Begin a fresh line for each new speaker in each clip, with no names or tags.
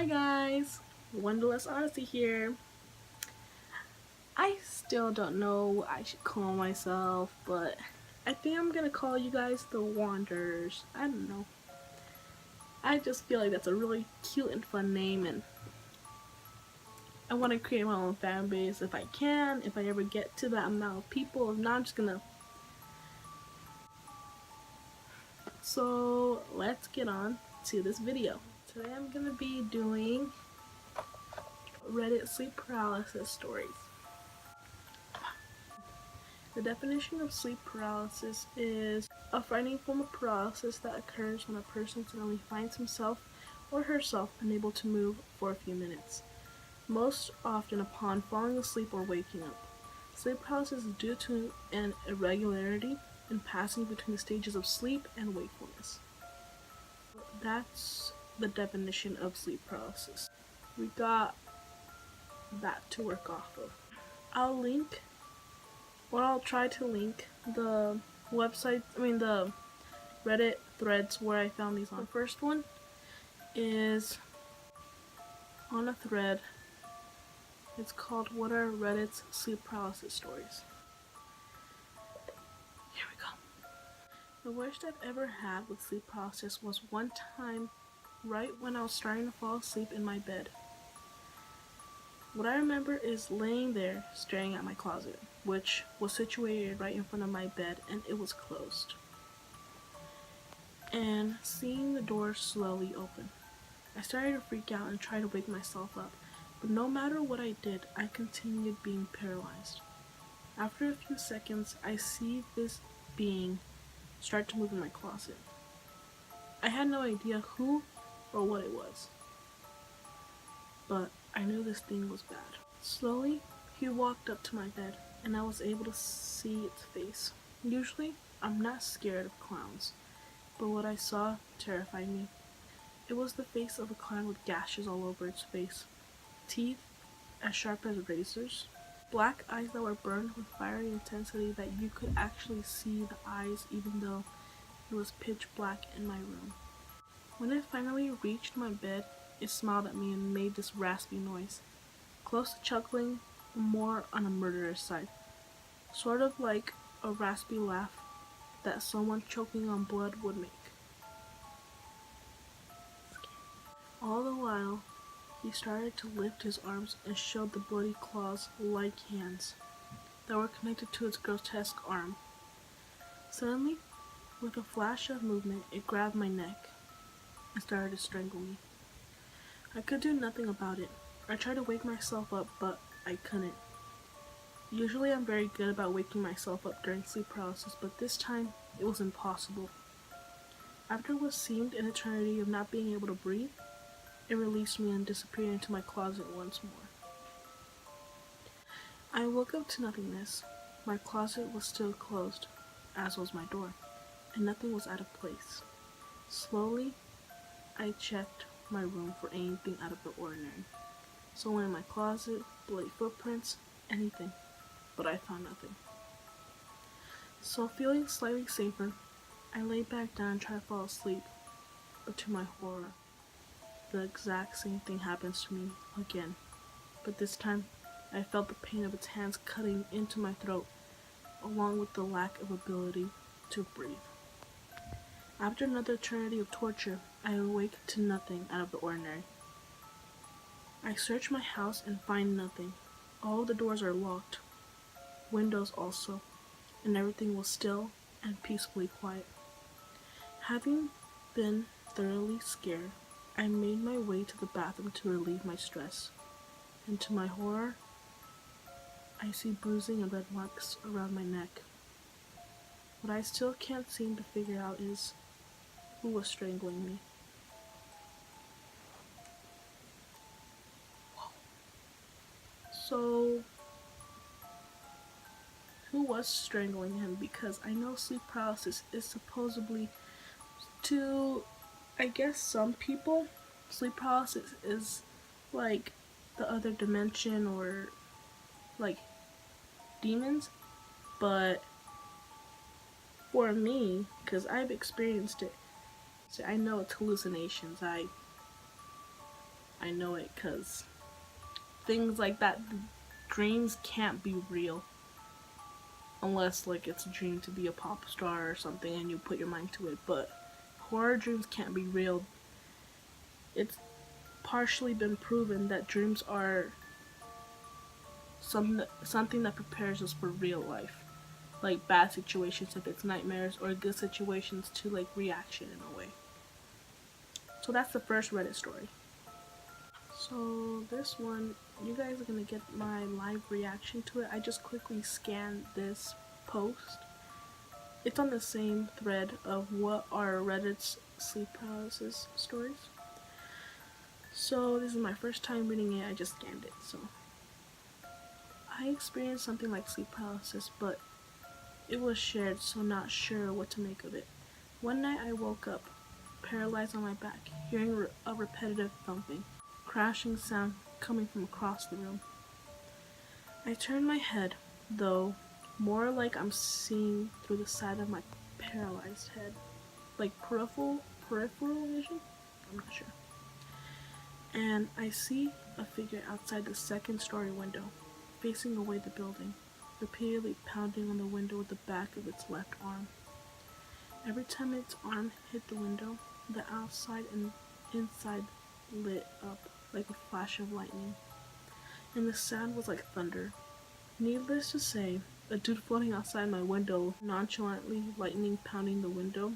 Hi guys, Wonderless Odyssey here. I still don't know what I should call myself, but I think I'm gonna call you guys the Wanderers. I don't know. I just feel like that's a really cute and fun name, and I want to create my own fan base if I can, if I ever get to that amount of people. If not, I'm just gonna. So let's get on to this video. Today I'm gonna be doing Reddit sleep paralysis stories. The definition of sleep paralysis is a frightening form of paralysis that occurs when a person suddenly finds himself or herself unable to move for a few minutes, most often upon falling asleep or waking up. Sleep paralysis is due to an irregularity in passing between the stages of sleep and wakefulness. That's the definition of sleep paralysis. We got that to work off of. I'll try to link the the Reddit threads where I found these on. The first one is on a thread. It's called What Are Reddit's Sleep Paralysis Stories? Here we go. The worst I've ever had with sleep paralysis was one time right when I was starting to fall asleep in my bed. What I remember is laying there staring at my closet, which was situated right in front of my bed and it was closed, and seeing the door slowly open. I started to freak out and try to wake myself up, but no matter what I did, I continued being paralyzed. After a few seconds, I see this being start to move in my closet. I had no idea who or what it was, but I knew this thing was bad. Slowly, he walked up to my bed, and I was able to see its face. Usually, I'm not scared of clowns, but what I saw terrified me. It was the face of a clown with gashes all over its face, teeth as sharp as razors, black eyes that were burned with fiery intensity that you could actually see the eyes even though it was pitch black in my room. When it finally reached my bed, it smiled at me and made this raspy noise, close to chuckling, more on a murderous side, sort of like a raspy laugh that someone choking on blood would make. All the while, he started to lift his arms and showed the bloody claws-like hands that were connected to its grotesque arm. Suddenly, with a flash of movement, it grabbed my neck and started to strangle me. I could do nothing about it. I tried to wake myself up, but I couldn't. Usually I'm very good about waking myself up during sleep paralysis, but this time it was impossible. After what seemed an eternity of not being able to breathe, it released me and disappeared into my closet once more. I woke up to nothingness. My closet was still closed, as was my door, and nothing was out of place. Slowly, I checked my room for anything out of the ordinary. Someone in my closet, bloody footprints, anything, but I found nothing. So feeling slightly safer, I lay back down and tried to fall asleep, but to my horror, the exact same thing happens to me again, but this time I felt the pain of its hands cutting into my throat, along with the lack of ability to breathe. After another eternity of torture, I awake to nothing out of the ordinary. I search my house and find nothing. All the doors are locked, windows also, and everything was still and peacefully quiet. Having been thoroughly scared, I made my way to the bathroom to relieve my stress, and to my horror, I see bruising and red marks around my neck. What I still can't seem to figure out is who was strangling me. So, who was strangling him? Because I know sleep paralysis is supposedly to, I guess, some people, sleep paralysis is like the other dimension or like demons, but for me, because I've experienced it, so I know it's hallucinations. I know it because things like that, dreams can't be real unless like it's a dream to be a pop star or something and you put your mind to it. But horror dreams can't be real. It's partially been proven that dreams are something that prepares us for real life, like bad situations if it's nightmares, or good situations to like reaction in a way. So that's the first Reddit story. So this one, you guys are gonna get my live reaction to it. I just quickly scanned this post. It's on the same thread of what are Reddit's sleep paralysis stories. So this is my first time reading it. I just scanned it. So I experienced something like sleep paralysis, but it was shared, so not sure what to make of it. One night I woke up, paralyzed on my back, hearing a repetitive thumping, crashing sound coming from across the room. I turned my head, though, more like I'm seeing through the side of my paralyzed head. Like peripheral vision? I'm not sure. And I see a figure outside the second story window, facing away the building, repeatedly pounding on the window with the back of its left arm. Every time its arm hit the window, the outside and inside lit up like a flash of lightning, and the sound was like thunder. Needless to say, a dude floating outside my window, nonchalantly lightning pounding the window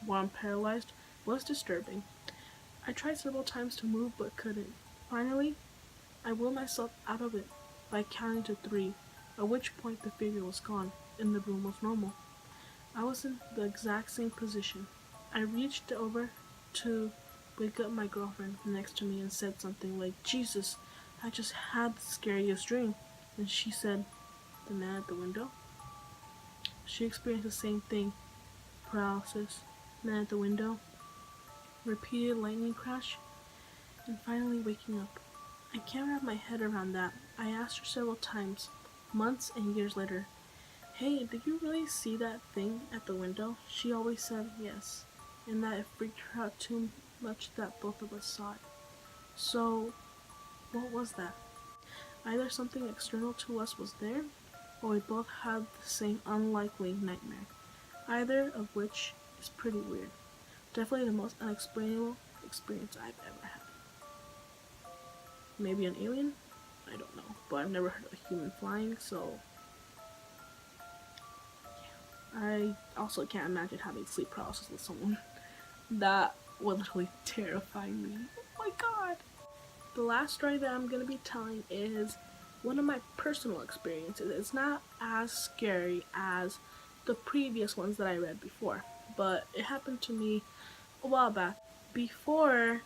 while I'm paralyzed, was disturbing. I tried several times to move but couldn't. Finally, I willed myself out of it by counting to 3, at which point the figure was gone and the room was normal. I was in the exact same position. I reached over to wake up my girlfriend next to me and said something like, "Jesus, I just had the scariest dream." And she said, "The man at the window?" She experienced the same thing. Paralysis, man at the window, repeated lightning crash, and finally waking up. I can't wrap my head around that. I asked her several times, months and years later, "Hey, did you really see that thing at the window?" She always said yes, and that it freaked her out too much that both of us saw it. So, what was that? Either something external to us was there, or we both had the same unlikely nightmare. Either of which is pretty weird. Definitely the most unexplainable experience I've ever had. Maybe an alien? I don't know. But I've never heard of a human flying, so yeah. I also can't imagine having sleep paralysis with someone. That would literally terrify me. Oh my god! The last story that I'm gonna be telling is one of my personal experiences. It's not as scary as the previous ones that I read before, but it happened to me a while back. Before,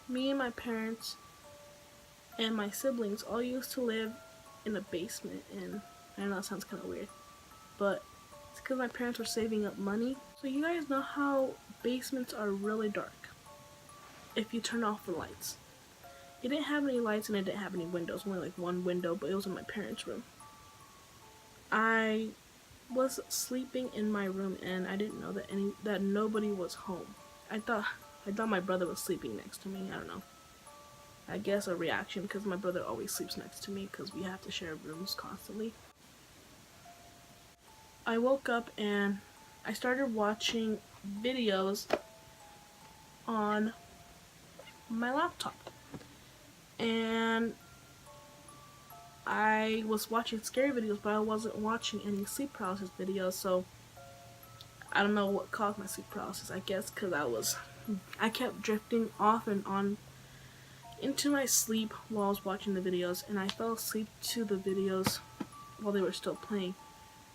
me and my parents and my siblings all used to live in a basement, and I know that sounds kind of weird, but it's because my parents were saving up money. So you guys know how basements are really dark if you turn off the lights. It didn't have any lights and it didn't have any windows, only like one window, but it was in my parents' room. I was sleeping in my room and I didn't know that nobody was home. I thought my brother was sleeping next to me. I don't know. I guess a reaction because my brother always sleeps next to me because we have to share rooms constantly. I woke up and I started watching videos on my laptop. And I was watching scary videos, but I wasn't watching any sleep paralysis videos, so I don't know what caused my sleep paralysis. I guess because I kept drifting off and on into my sleep while I was watching the videos, and I fell asleep to the videos while they were still playing.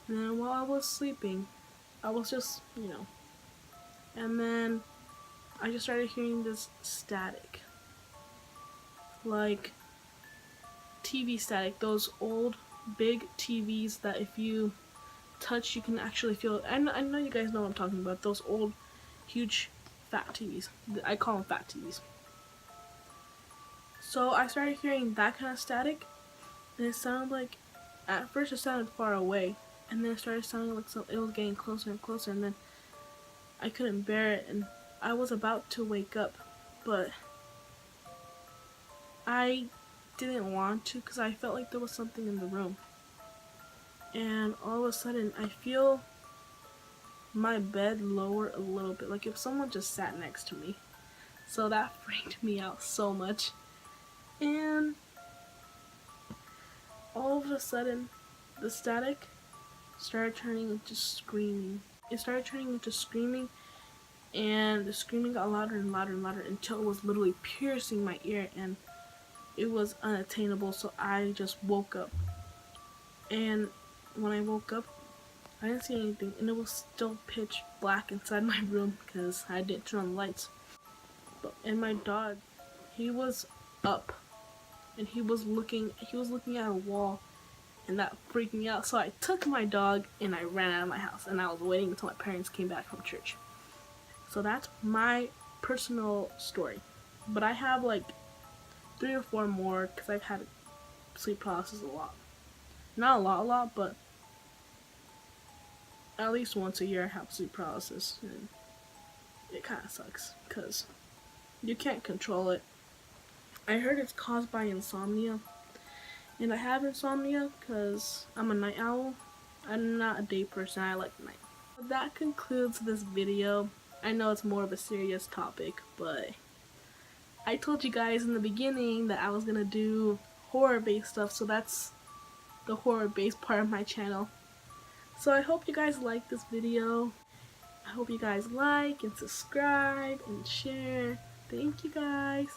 And then while I was sleeping, I was just, and then I just started hearing this static. Like TV static, those old big TVs that if you touch you can actually feel it. I know you guys know what I'm talking about, those old huge fat TVs. I call them fat TVs. So I started hearing that kind of static, and it sounded like, at first it sounded far away, and then it started sounding like it was getting closer and closer, and then I couldn't bear it, and I was about to wake up, but I didn't want to because I felt like there was something in the room. And all of a sudden, I feel my bed lower a little bit, like if someone just sat next to me. So that freaked me out so much. And all of a sudden, the static started turning into screaming. It started turning into screaming, and the screaming got louder and louder and louder until it was literally piercing my ear, and it was unattainable. So I just woke up. And when I woke up, I didn't see anything, and it was still pitch black inside my room because I didn't turn on the lights. And my dog, he was up, and he was looking at a wall, and that freaked me out. So I took my dog and I ran out of my house, and I was waiting until my parents came back from church. So that's my personal story. But I have like 3 or 4 more because I've had sleep paralysis a lot. Not a lot, but at least once a year I have sleep paralysis, and it kind of sucks because you can't control it. I heard it's caused by insomnia, and I have insomnia because I'm a night owl. I'm not a day person, I like night. That concludes this video. I know it's more of a serious topic, but I told you guys in the beginning that I was gonna do horror-based stuff, so that's the horror-based part of my channel. So I hope you guys like this video. I hope you guys like and subscribe and share. Thank you guys.